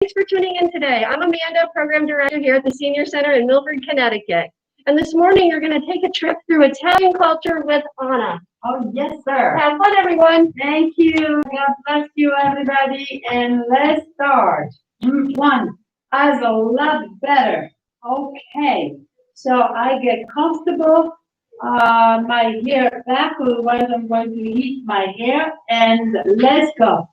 Thanks for tuning in today. I'm Amanda, Program Director here at the Senior Center in Milford, Connecticut. And this morning, you're going to take a trip through Italian culture with Anna. Oh, yes, sir. Have fun, everyone. Thank you. God bless you, everybody. And let's start. Group one is a lot better. Okay. So I get comfortable. My hair back, otherwise I'm going to heat my hair. And let's go.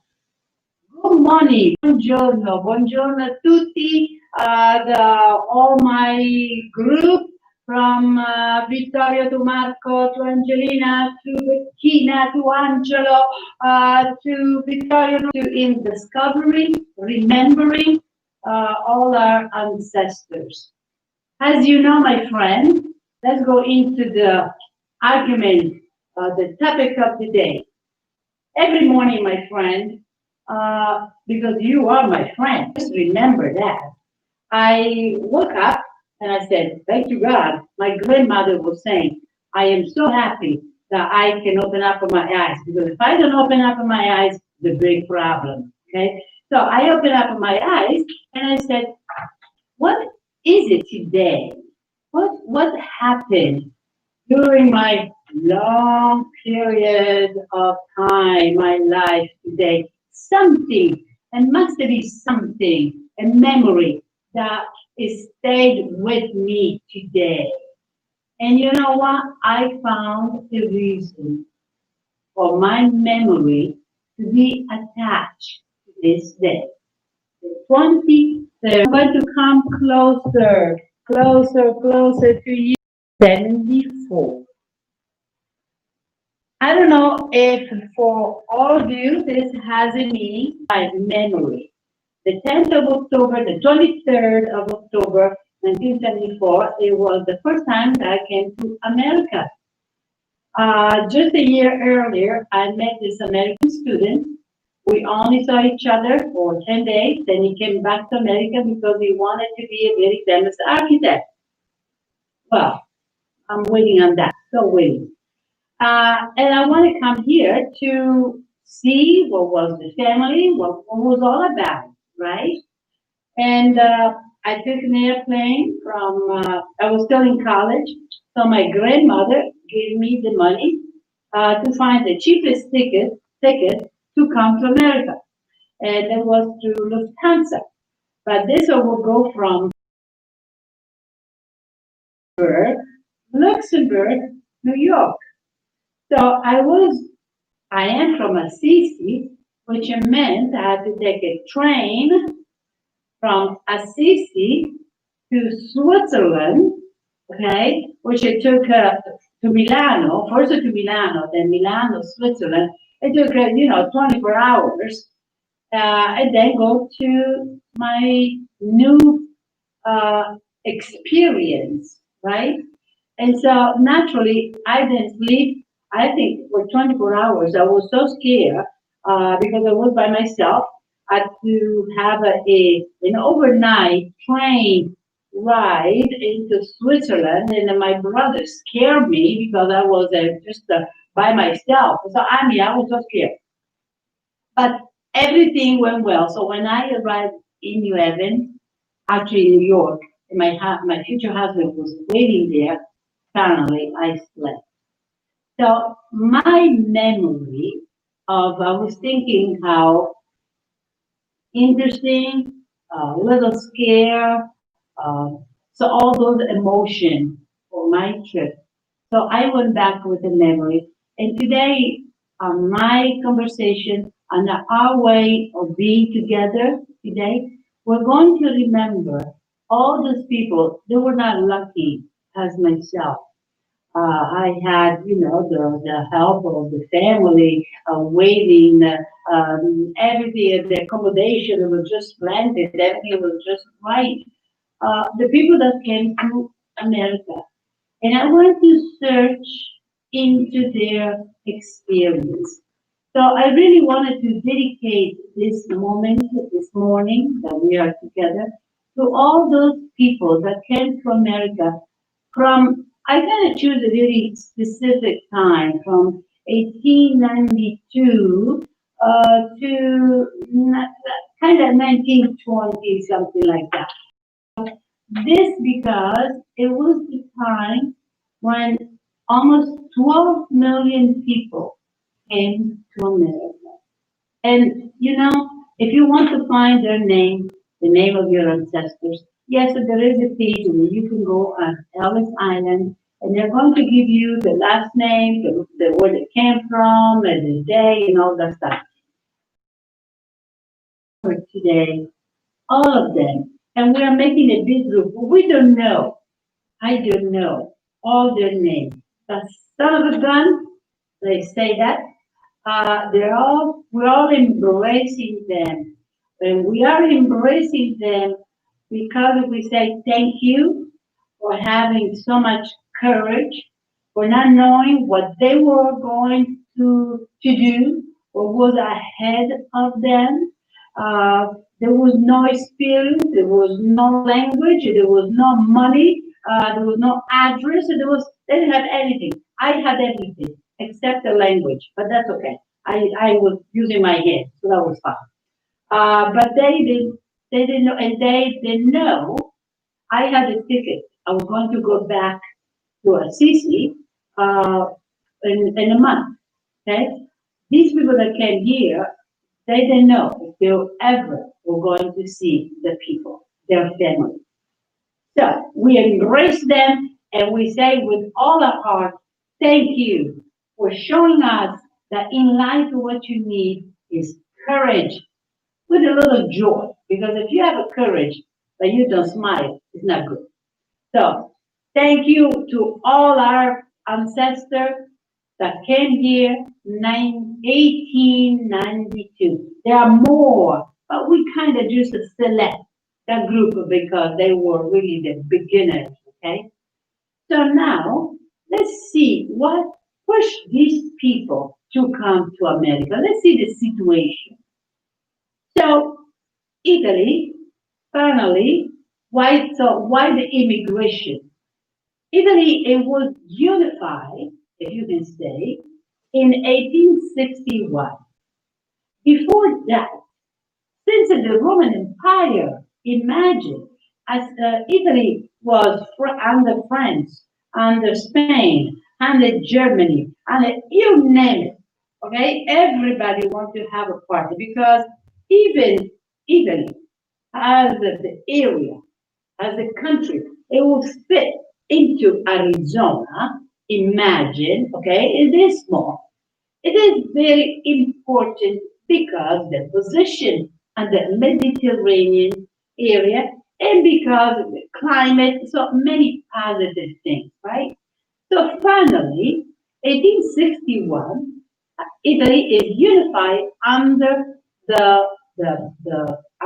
Good morning. Buongiorno. Buongiorno a tutti. All my group from Vittorio to Marco to Angelina to Bettina to Angelo to Vittorio to in discovering, remembering all our ancestors. As you know, my friend, let's go into the argument, the topic of the day. Every morning, my friend, because you are my friend, just remember that. I woke up and I said, thank you, God. My grandmother was saying, I am so happy that I can open up my eyes, because if I don't open up my eyes, it's a big problem, okay? So I opened up my eyes and I said, what is it today? What happened during my long period of time, my life today? Something, and must be something, a memory that is stayed with me today. And you know what? I found a reason for my memory to be attached to this day. The 23rd, I'm going to come closer, closer to you. 74. I don't know if for all of you this has a meaning by memory. The 10th of October, the 23rd of October, 1974, it was the first time that I came to America. Just a year earlier, I met this American student. We only saw each other for 10 days. Then he came back to America because he wanted to be a very famous architect. Well, I'm waiting on that, still waiting. And I want to come here to see what was the family, what was all about, right? And I took an airplane from, I was still in college, so my grandmother gave me the money to find the cheapest ticket to come to America. And it was to Lufthansa. But this will go from Luxembourg, New York. So I am from Assisi, which meant I had to take a train from Assisi to Switzerland, okay, which it took to Milano, first to Milano, then Milano, Switzerland. It took, 24 hours, and then go to my new experience, right? And so naturally, I didn't sleep. I think for 24 hours, I was so scared because I was by myself. I had to have an overnight train ride into Switzerland, and then my brother scared me because I was just by myself. So I was so scared. But everything went well. So when I arrived in New Haven, actually in New York, my future husband was waiting there. Finally, I slept. So my memory of, I was thinking how interesting, a little scare, so all those emotions for my trip. So I went back with a memory. And today, on my conversation, on our way of being together today, we're going to remember all those people. They were not lucky as myself. I had, the help of the family, waiting, everything, the accommodation was just planted, everything was just right. The people that came to America, and I wanted to search into their experience. So I really wanted to dedicate this moment, this morning that we are together, to all those people that came to America from, I kind of choose a very specific time, from 1892 to kind of 1920, something like that. This because it was the time when almost 12 million people came to America. And you know, if you want to find their name, the name of your ancestors, yes, there is a page where you can go on Ellis Island, and they're going to give you the last name, where they came from, and the day, and all that stuff. For today, all of them, and we are making a big group. We don't know. I don't know all their names. The son of a gun, they say that. We're all embracing them. And we are embracing them because we say thank you for having so much courage, for not knowing what they were going to do, what was ahead of them. There was no experience, there was no language, there was no money, there was no address, they didn't have anything. I had everything except the language, but that's okay. I was using my head, so that was fine. But they didn't know, and they didn't know I had a ticket. I was going to go back to Assisi in a month. Okay, these people that came here, they didn't know if they ever were going to see the people, their family. So we embrace them and we say with all our heart, thank you for showing us that in life what you need is courage with a little joy. Because if you have a courage but you don't smile, it's not good. So thank you to all our ancestors that came here 1892. There are more, but we kind of just select that group because they were really the beginners, okay? So now, let's see what pushed these people to come to America. Let's see the situation. So, Italy, finally, why the immigration? Italy, it was unified, if you can say, in 1861. Before that, since the Roman Empire, imagine, as Italy was under France, under Spain, under Germany, under you name it, okay? Everybody wants to have a party because even Italy, as the area, as a country, it will fit into Arizona. Imagine, okay? It is small. It is very important because the position on the Mediterranean area and because of the climate, so many positive things, right? So finally, 1861, Italy is unified under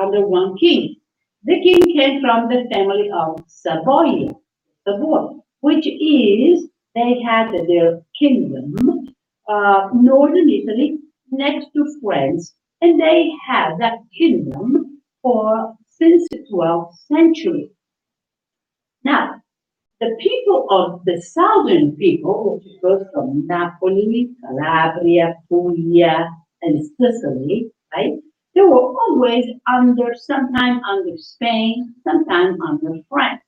under one king. The king came from the family of Savoy, which is they had their kingdom, northern Italy, next to France, and they had that kingdom for since the 12th century. Now, the people of the southern people, which goes from Napoli, Calabria, Puglia, and Sicily, right? They were always sometimes under Spain, sometimes under France.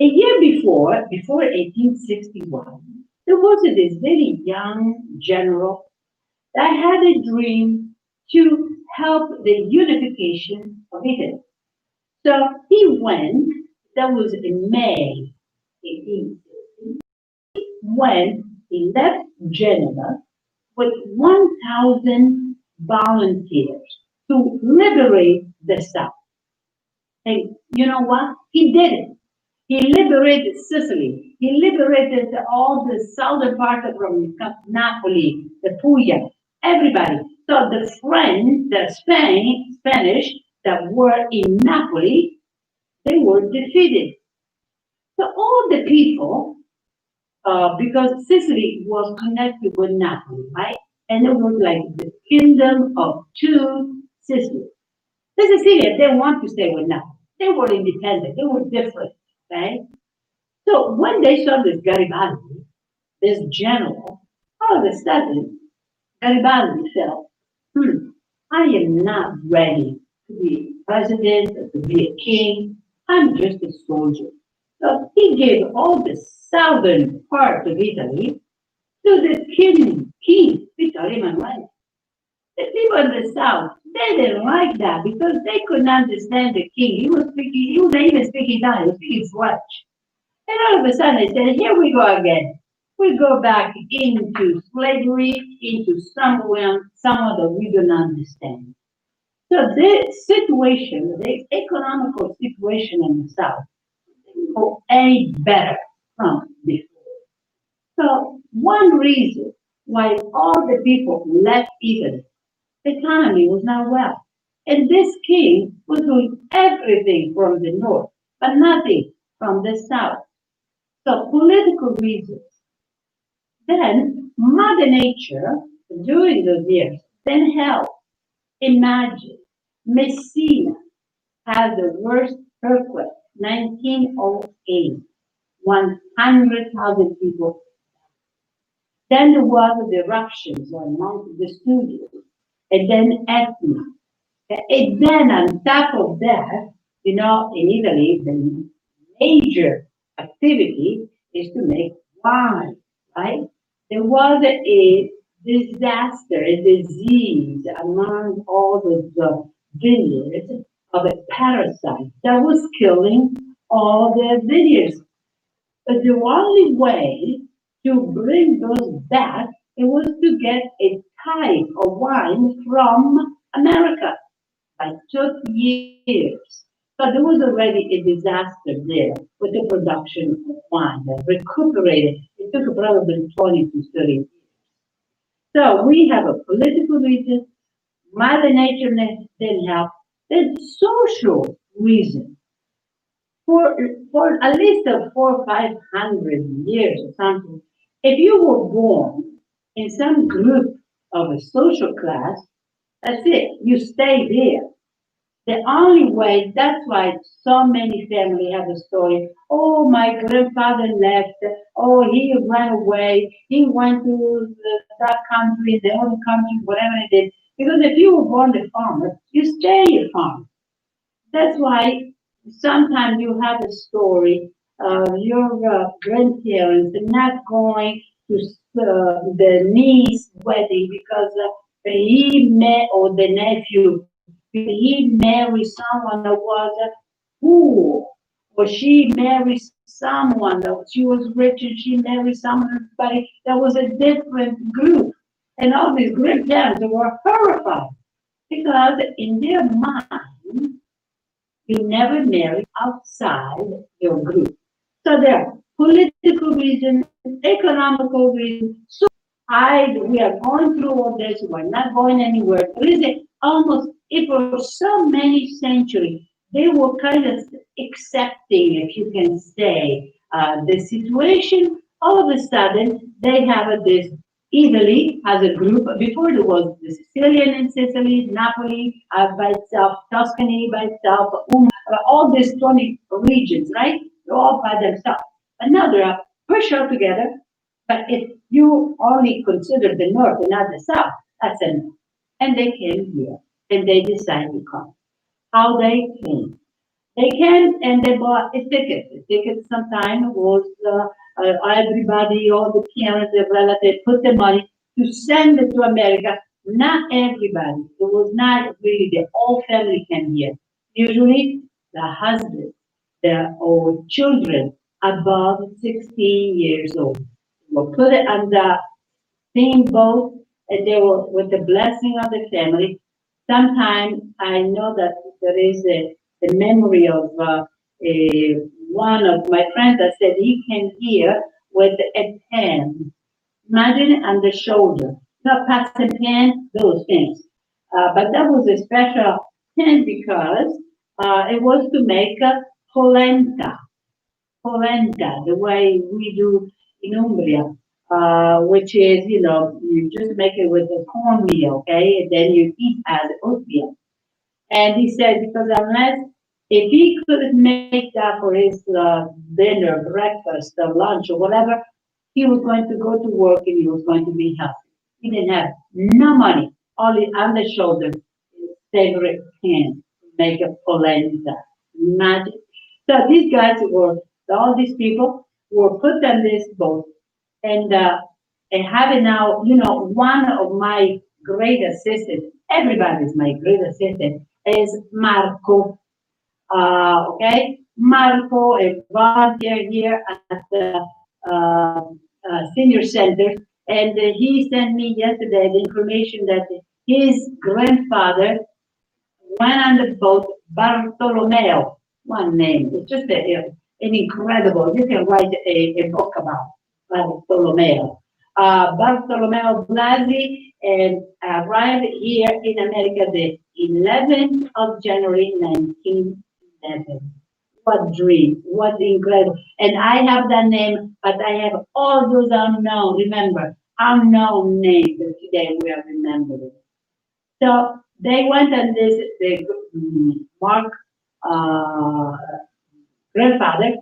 A year before 1861, there was this very young general that had a dream to help the unification of Italy. So he went, that was in May 1860, he left Genoa with 1,000 volunteers to liberate the South. And you know what? He did it. He liberated Sicily. He liberated all the southern part of Napoli, the Puglia, everybody. So the Spanish that were in Napoli, they were defeated. So all the people, because Sicily was connected with Napoli, right? And it was like the kingdom of two Sicilies. The Sicilians, they want to stay with Napoli. They were independent. They were different, right? So when they saw this Garibaldi, this general, all of a sudden, Garibaldi felt, I am not ready to be president or to be a king. I'm just a soldier. So he gave all the southern part of Italy to the king Vittorio Emanuele. The people in the south, they didn't like that because they couldn't understand the king. He was not even speaking Italian, he was speaking French. And all of a sudden they said, here we go again. We go back into slavery, into someone that we don't understand. So this situation, the economical situation in the south, didn't go any better from before. So one reason why all the people left Italy, the economy was not well. And this king was doing everything from the north, but nothing from the south. So political reasons. Then Mother Nature, during those years, then helped. Imagine Messina had the worst earthquake, 1908, 100,000 people. Then there was the eruptions on Mount Vesuvio, and then Etna. And then on top of that, in Italy, the major activity is to make wine, right? There was a disaster, a disease among all the vineyards of a parasite that was killing all the vineyards. But the only way to bring those back, it was to get a type of wine from America. It took years. But there was already a disaster there with the production of wine that recuperated. It took probably 20 to 30 years. So we have a political reason, Mother Nature didn't help, then social reason. For at least 400 or 500 years or something, if you were born in some group of a social class, that's it, you stay there. The only way, that's why so many families have a story. Oh, my grandfather left. Oh, he ran away. He went to that country, the other country, whatever it is. Because if you were born a farmer, you stay a farmer. That's why sometimes you have a story of your grandparents not going to the niece wedding because he met, or the nephew, he married someone that was poor, or she married someone that she was rich and she married someone that was a different group. And all these grandparents were horrified because in their mind, you never marry outside your group. So there are political reasons, economical reasons. So we are going through all this. We're not going anywhere. There is almost, if for so many centuries, they were kind of accepting, if you can say, the situation. All of a sudden, they have this Italy as a group. Before there was the Sicilian in Sicily, Napoli by itself, Tuscany by itself, all these 20 regions, right? They're all by themselves. But now they are pushed all together. But if you only consider the north and not the south, that's enough. And they came here and they decided to come. How they came? They came and they bought a ticket. The ticket sometimes was everybody, all the parents, the relatives, put the money to send it to America. Not everybody. It was not really the whole family came here. Usually the husband, or children above 16 years old will put it on the same boat, and they will, with the blessing of the family. Sometimes I know that there is a memory of one of my friends that said he came here with a pen. Imagine on the shoulder, not pass and pen, those things. But that was a special pen because it was to make a polenta. Polenta, the way we do in Umbria, which is, you just make it with the cornmeal, okay? And then you eat as oatmeal. And he said, because if he couldn't make that for his dinner, breakfast, or lunch, or whatever, he was going to go to work and he was going to be healthy. He didn't have no money, only on the shoulder. favorite hand to make a polenta. Imagine. So these guys were, all these people were put on this boat and having now, one of my great assistants, everybody's my great assistant, is Marco. Okay, Marco, a volunteer here at the Senior Center, and he sent me yesterday the information that his grandfather went on the boat, Bartolomeo, one name. It's just an incredible, you can write a book about Bartolomeo. Bartolomeo Blasi and arrived here in America the 11th of January 1911. What dream, what incredible. And I have that name, but I have all those unknown, remember, unknown names that today we are remembering. So they went on this, Mark grandfather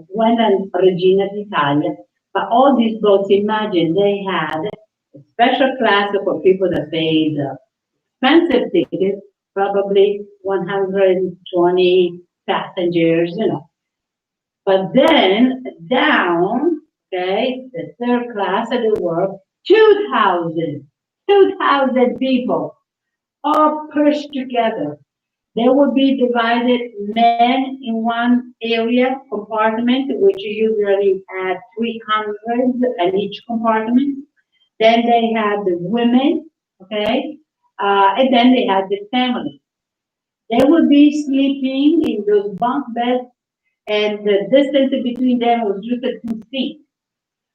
went on Regina d'Italia. But all these boats, imagine, they had a special class for people that paid expensive tickets, probably 120 passengers, But then down, okay, the third class of the world, 2,000 people all pushed together. They would be divided men in one area compartment, which usually had 300 in each compartment. Then they had the women, okay, and then they had the family. They would be sleeping in those bunk beds, and the distance between them was just 2 feet.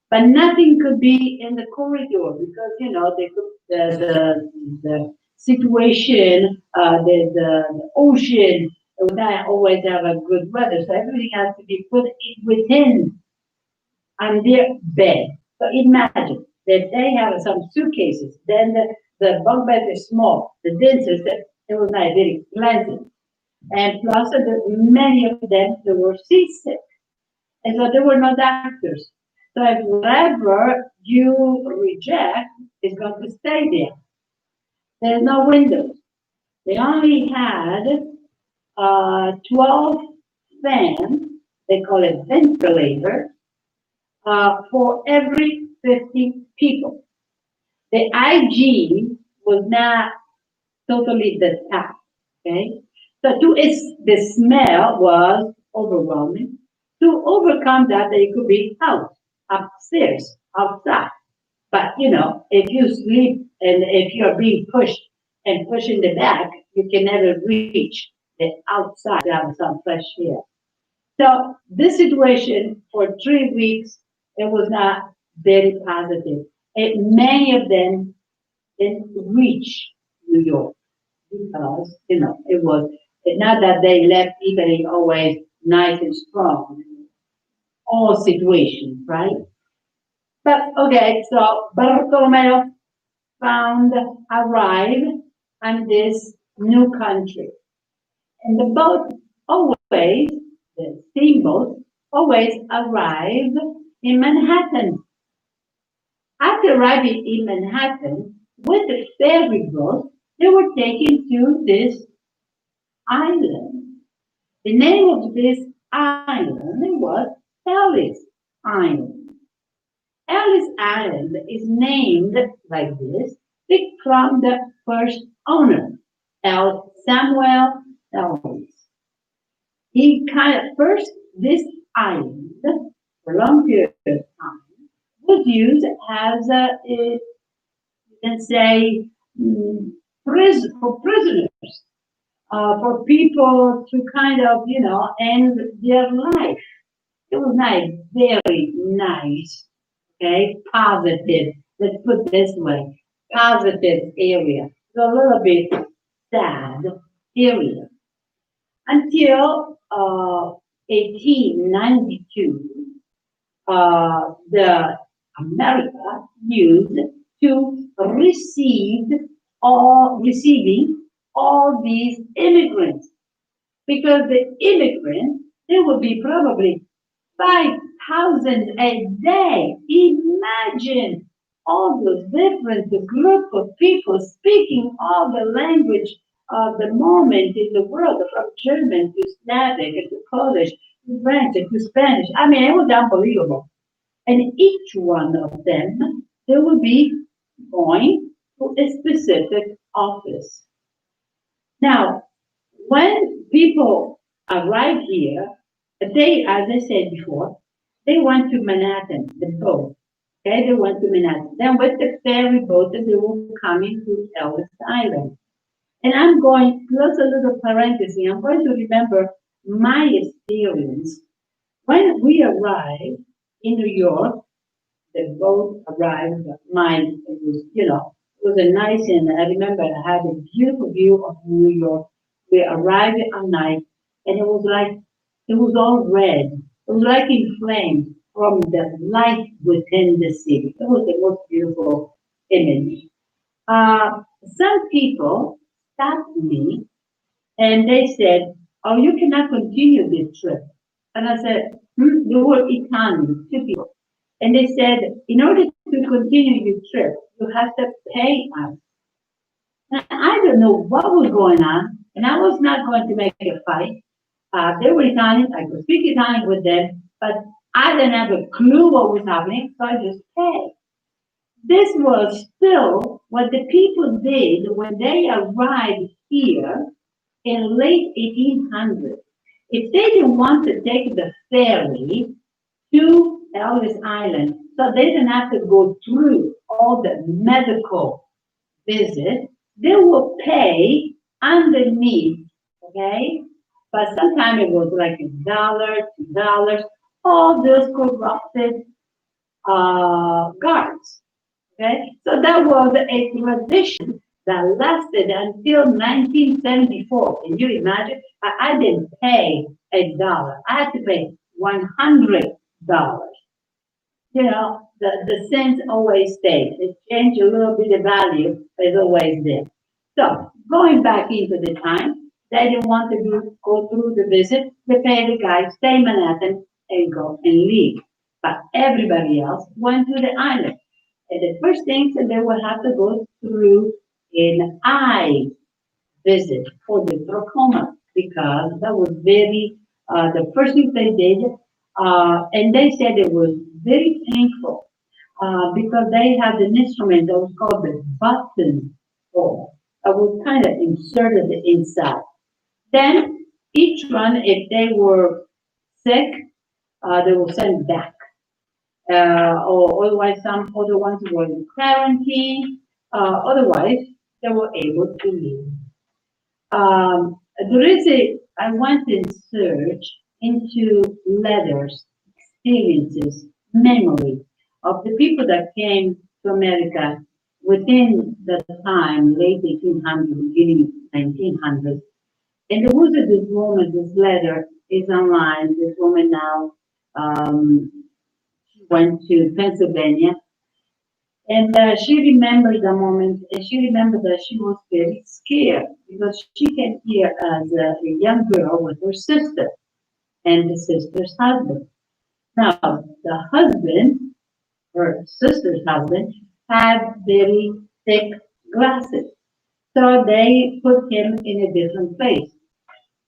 But nothing could be in the corridor because they could the situation, the ocean would not always have a good weather, so everything has to be put within on their bed. So imagine that they have some suitcases, then the bunk bed is small, the densest, it was not very pleasant. And plus, many of them they were seasick, and so there were no doctors. So if whatever you reject is going to stay there. There's no windows. They only had 12 fans, they call it ventilator, for every 50 people. The IG was not totally the top, okay? So the smell was overwhelming. To overcome that, they could be out, upstairs, outside. But if you sleep and if you're being pushed and pushed in the back, you can never reach the outside to have some fresh air. So this situation for 3 weeks, it was not very positive. Many of them didn't reach New York because it was not that they left Italy always nice and strong. All situations, right? But okay, so Bartolomeo arrived on this new country. And the boat always, the steamboat, always arrived in Manhattan. After arriving in Manhattan, with the ferry boat, they were taken to this island. The name of this island was Ellis Island. Ellis Island is named like this from the first owner, Samuel Ellis. He first, this island, for a long period of time, was used as you can say, for prisoners, for people to end their life. It was not very nice, okay, positive, let's put it this way, positive area. It's a little bit sad area. Until 1892, the America used to receiving all these immigrants, because the immigrants, they would be probably 5,000 a day. Imagine all those different group of people speaking all the language the moment in the world from German to Slavic and to Polish to French and to Spanish. I mean, it was unbelievable. And each one of them, they will be going to a specific office. Now, when people arrive here, they, as I said before, they went to Manhattan, the boat. Okay, they went to Manhattan. Then with the ferry boat, they were coming to Ellis Island. And I'm going, close a little parenthesis, I'm going to remember my experience. When we arrived in New York, the boat arrived, mine, it was, it was a nice, and I remember I had a beautiful view of New York. We arrived at night, and it was like, it was all red. It was like in flames from the light within the city. It was the most beautiful image. Some people stopped me and they said, "Oh, you cannot continue this trip." And I said, they were Italian, two people. And they said, "In order to continue your trip, you have to pay us." And I don't know what was going on, and I was not going to make a fight. They were Italian, I could speak Italian with them, but I didn't have a clue what was happening, so I just paid. This was still what the people did when they arrived here in late 1800s. If they didn't want to take the ferry to Ellis Island, so they didn't have to go through all the medical visit, they will pay underneath, okay? But sometimes it was like $1, $2, all those corrupted guards. Okay, so that was a tradition that lasted until 1974. Can you imagine? I didn't pay $1. I had to pay $100. The cents always stayed. It changed a little bit of value, but it's always there. So going back into the time, they didn't want to go through the visit. They paid the guy, stay in Manhattan, and go and leave. But everybody else went to the island. And the first thing that they will have to go through an eye visit for the glaucoma, because that was the first thing they did. And they said it was very painful because they had an instrument that was called the button hole. That was kind of inserted inside. Then each one, if they were sick, they were sent back. Or otherwise some other ones were in quarantine, otherwise they were able to leave. I went in search into letters, experiences, memory of the people that came to America within the time, late 1800s, beginning 1900s. And there was this woman, this letter is online, this woman now, went to Pennsylvania, and she remembered the moment, and she remembered that she was very scared because she came here as a young girl with her sister and the sister's husband. Now, the husband, her sister's husband, had very thick glasses, so they put him in a different place.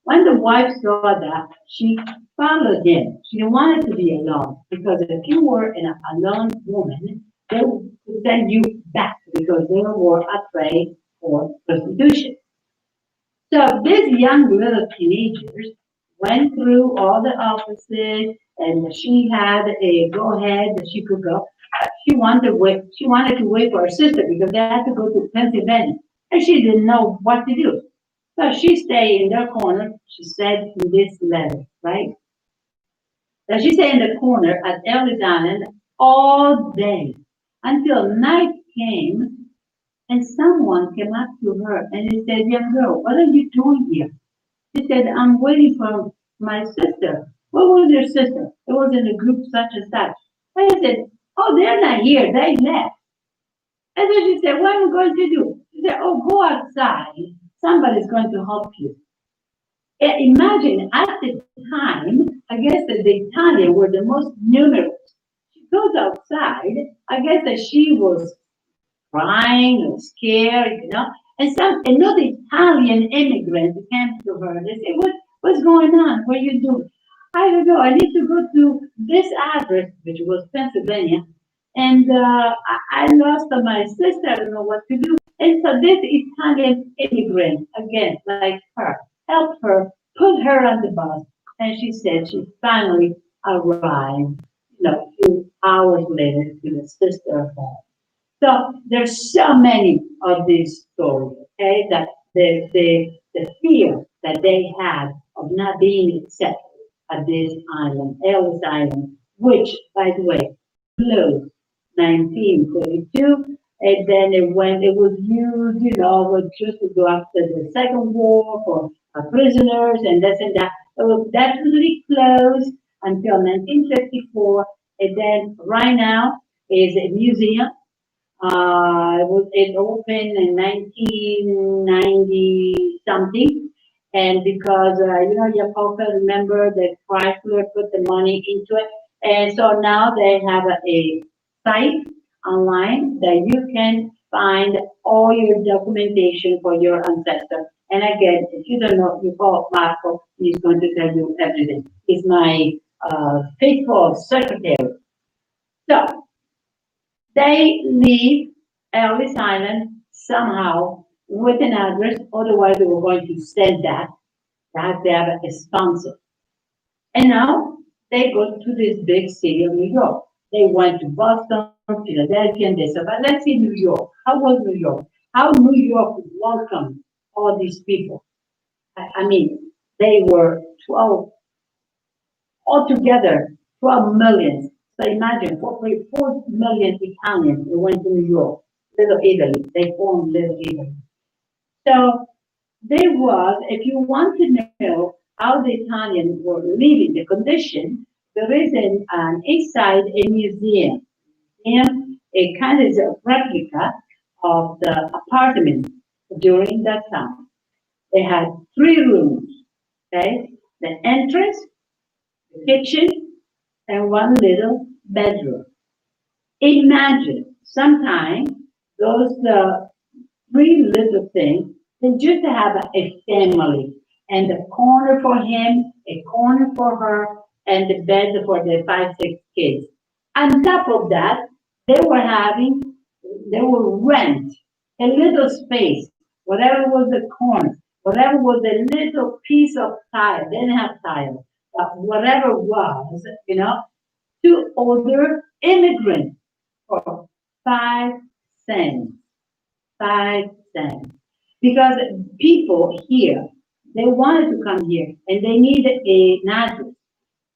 When the wife saw that, she followed him. She didn't want to be alone, because if you were an alone woman, they would send you back because they were afraid for prostitution. So these young little teenagers went through all the offices, and she had a go-ahead that she could go. She wanted to wait for her sister because they had to go to Pennsylvania, and she didn't know what to do. So she stayed in their corner, she said in this letter, right? So she stayed in the corner at Ellis Island all day until night came, and someone came up to her and he said, "Young girl, what are you doing here?" She said, "I'm waiting for my sister." "What was your sister?" "It was in a group such and such." I said, "Oh, they're not here, they left." And then she said, "What are we going to do?" She said, "Oh, go outside. Somebody's going to help you." Imagine at the time, I guess that the Italians were the most numerous. She goes outside, I guess that she was crying and scared, And another Italian immigrant came to her. They said, what's going on? What are you doing? I don't know. I need to go to this address, which was Pennsylvania. And I lost my sister. I don't know what to do. And so this Italian immigrant, again, like her, helped her, put her on the bus. And she said she finally arrived, a few hours later to the sister home. So there's so many of these stories, okay, that the fear that they had of not being accepted at this island, Ellis Island, which, by the way, closed 1942, and then it was used, just to go after the Second War for prisoners and this and that. It was definitely closed until 1954, and then right now is a museum. It opened in 1990 something, and because you probably remember that Chrysler put the money into it, and so now they have a site online that you can find all your documentation for your ancestor. And again, if you don't know, you call Marco, he's going to tell you everything. He's my faithful secretary. So they leave Ellis Island somehow with an address, otherwise they were going to send that. They have a sponsor. And now they go to this big city of New York. They went to Boston, Philadelphia, and this. But let's see New York. How was New York? How New York welcomed all these people? I mean, they were 12, altogether 12 million. So imagine 4 million Italians who went to New York, Little Italy. They formed Little Italy. So there was, if you want to know how the Italians were living, the condition, there is an east side a museum, and a kind of a replica of the apartment during that time. They had 3 rooms, okay? The entrance, the kitchen, and 1 little bedroom. Imagine, sometimes those 3 little things, they just have a family, and a corner for him, a corner for her, and the bed for the 5, 6 kids. On top of that, they will rent a little space, whatever was the corner, whatever was the little piece of tile, they didn't have tile, but whatever was, to older immigrants for 5 cents. 5 cents. Because people here, they wanted to come here and they needed an address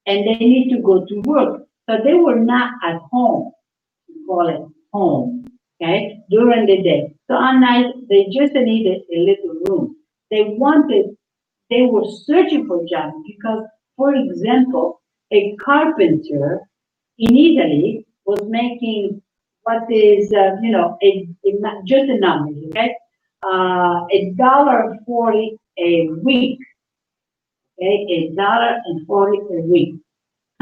and they need to go to work. So they were not at home, we call it home, okay, during the day. So at night, they just needed a little room. They were searching for jobs because, for example, a carpenter in Italy was making what is, just a number, okay? $1.40 a week, okay? $1.40 a week.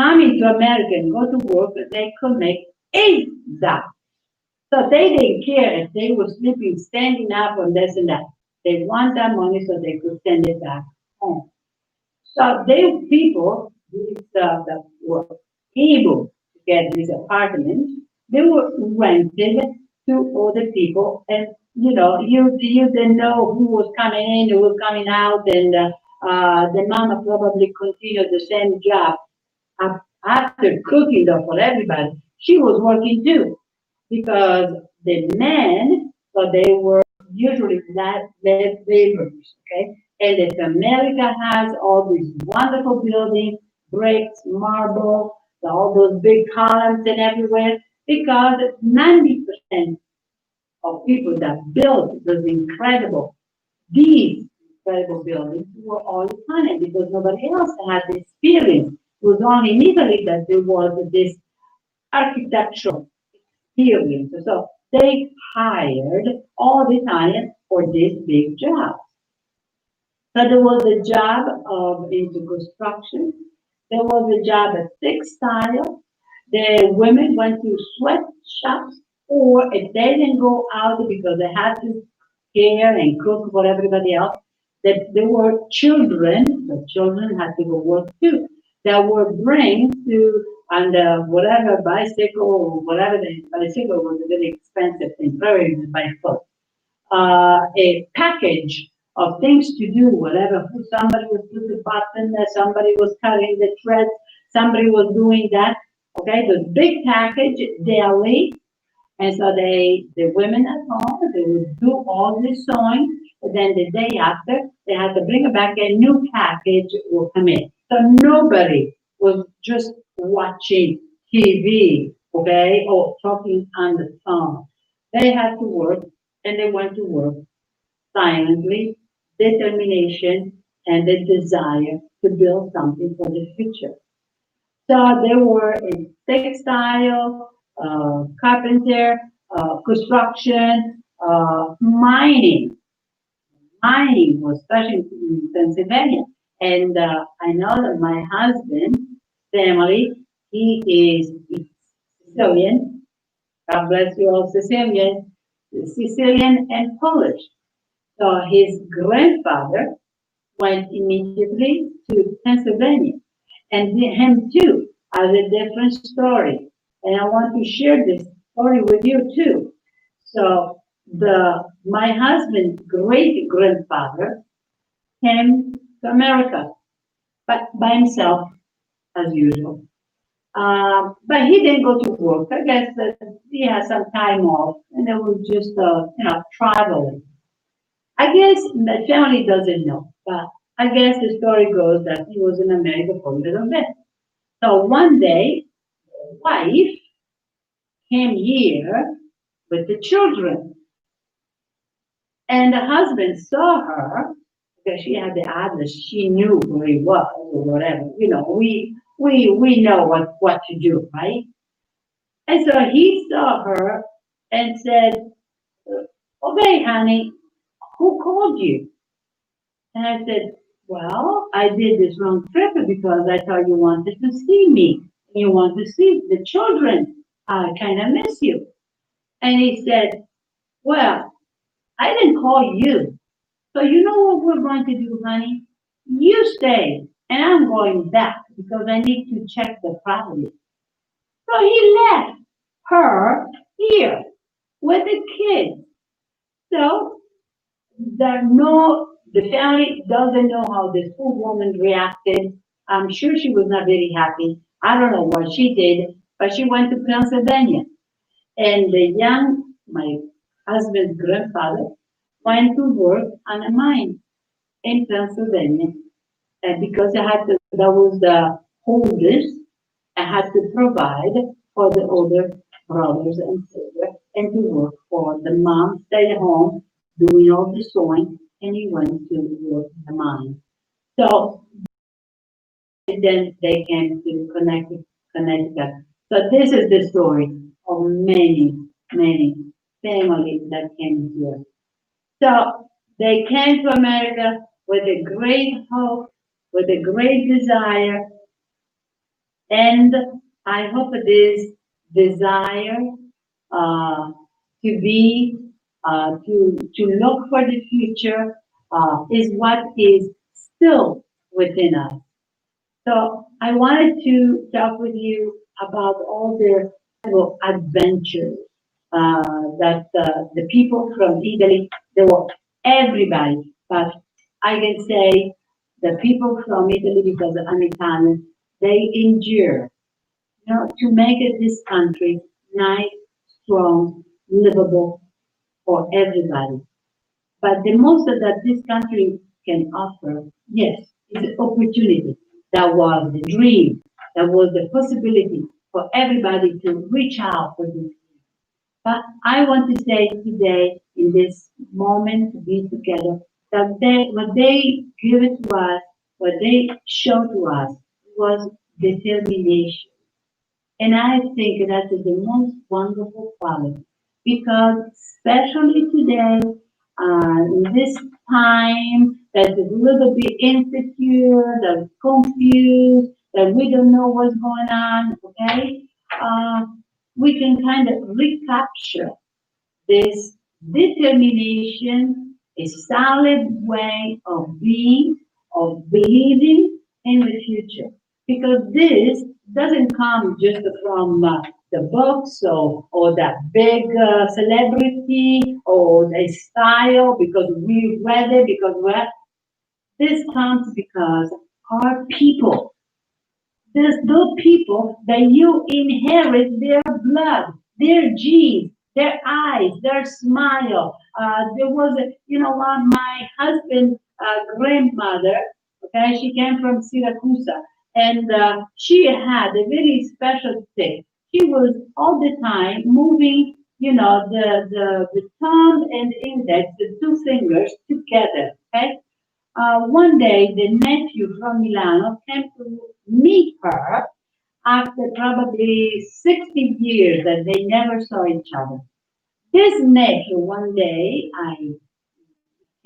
Coming to America and go to work, they could make $8. So they didn't care if they were sleeping, standing up, and this and that. They want that money so they could send it back home. So people that were able to get these apartments, they were rented to other people, and you didn't know who was coming in, who was coming out, and the mama probably continued the same job after cooking though for everybody. She was working too, because the men, so they were usually laborers, okay? And if America has all these wonderful buildings, bricks, marble, all those big columns and everywhere, because 90% of people that built these incredible buildings were all Italian, because nobody else had the experience. It was only in Italy that there was this architectural experience. So they hired all the Italians for this big job. So there was a job into construction. There was a job at textile. The women went to sweatshops, or if they didn't go out because they had to care and cook for everybody else, that there were children, the children had to go work too, that were bring to on the whatever bicycle or whatever the bicycle was a very expensive thing, very by foot. A package of things to do, whatever. Somebody was putting the button, somebody was cutting the thread, somebody was doing that. Okay, the big package daily, and so the women at home, they would do all this sewing, and then the day after, they had to bring it back, a new package will come in. So nobody was just watching TV, okay, or talking on the phone. They had to work, and they went to work silently, determination, and the desire to build something for the future. So they were in textile, carpenter, construction, mining. Mining was especially in Pennsylvania. And I know that my husband's family, he is Sicilian. God bless you all, Sicilian and Polish. So his grandfather went immediately to Pennsylvania. And him too has a different story. And I want to share this story with you too. So my husband's great grandfather came to America, but by himself as usual. But he didn't go to work. I guess that he had some time off, and they were just traveling. I guess the family doesn't know, but I guess the story goes that he was in America for a little bit. So one day, the wife came here with the children, and the husband saw her because she had the address. She knew where he was or whatever. You know, we know what to do, right? And so he saw her and said, "Okay, honey, who called you?" And I said, "Well, I did this wrong trip because I thought you wanted to see me. You want to see the children. I kind of miss you." And he said, "Well, I didn't call you. So you know what we're going to do, honey? You stay, and I'm going back because I need to check the property." So he left her here with the kids. So the family doesn't know how this poor woman reacted. I'm sure she was not very happy. I don't know what she did, but she went to Pennsylvania. And my husband's grandfather, went to work on a mine in Pennsylvania. And because that was the oldest, I had to provide for the older brothers and sisters and to work for the mom, stayed at home, doing all the sewing, and he went to work in the mine. So then they came to Connecticut. So this is the story of many, many families that came here. So they came to America with a great hope, with a great desire, and I hope this desire to be to look for the future is what is still within us. So I wanted to talk with you about all the adventures that the people from Italy, they were everybody, but I can say the people from Italy, because I'm Italian, they endure, to make it this country nice, strong, livable for everybody. But the most that this country can offer, yes, is opportunity. That was the dream. That was the possibility for everybody to reach out for this. But I want to say today, in this moment to be together, that what they give it to us, what they show to us, was determination. And I think that is the most wonderful quality because, especially today, in this time that is a little bit insecure, that's confused, that we don't know what's going on, okay? We can kind of recapture this determination, a solid way of being, of believing in the future. Because this doesn't come just from the books or that big celebrity or the style because we read it, because we're, this comes because our people, there's those people that you inherit their blood, their genes, their eyes, their smile. There was, you know what, my husband's grandmother, okay, she came from Syracuse, and she had a very special thing. She was all the time moving, you know, the thumb and index, the two fingers together, okay? One day, the nephew from Milano came to meet her after probably 60 years that they never saw each other. This nephew, one day, I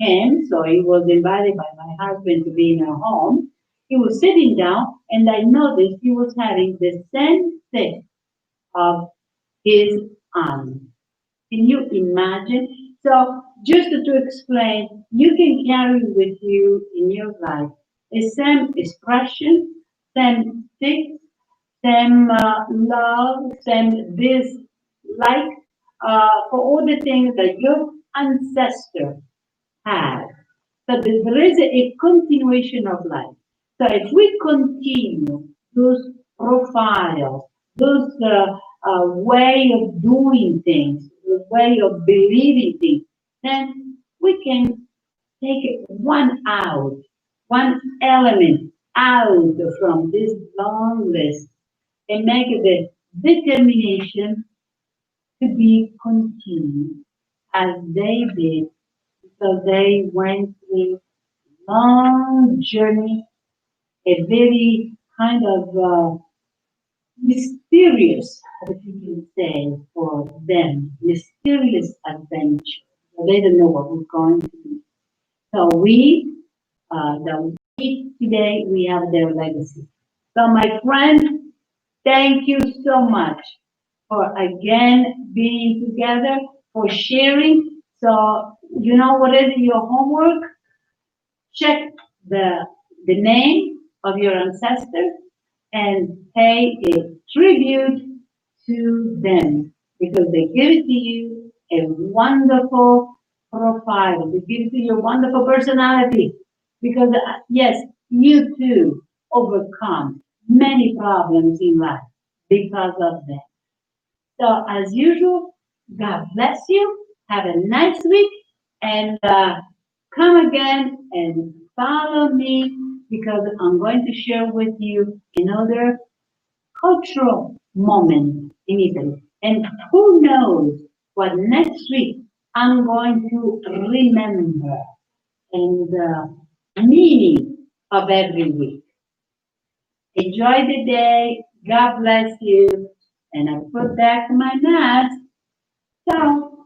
came, so he was invited by my husband to be in our home. He was sitting down, and I noticed he was having the same thing of his aunt. Can you imagine? So, just to explain, you can carry with you in your life the same expression, same thing, same love, same dislike for all the things that your ancestor had. So there is a continuation of life. So if we continue those profiles, those way of doing things, the way of believing things, then we can take one out, one element out from this long list and make the determination to be continued as they did, because they went through long journey, a very kind of mysterious, if you can say, for them, mysterious adventure. They don't know what we're going to do. So we today, we have their legacy. So my friend, thank you so much for again being together, for sharing. So you know what is your homework? Check the name of your ancestors and pay a tribute to them because they give it to you a wonderful profile. They give it to you a wonderful personality because yes, you too overcome many problems in life because of them. So as usual, God bless you. Have a nice week and come again and follow me because I'm going to share with you another cultural moment in Italy. And who knows what next week I'm going to remember and the meaning of every week. Enjoy the day. God bless you. And I put back my mask. Ciao.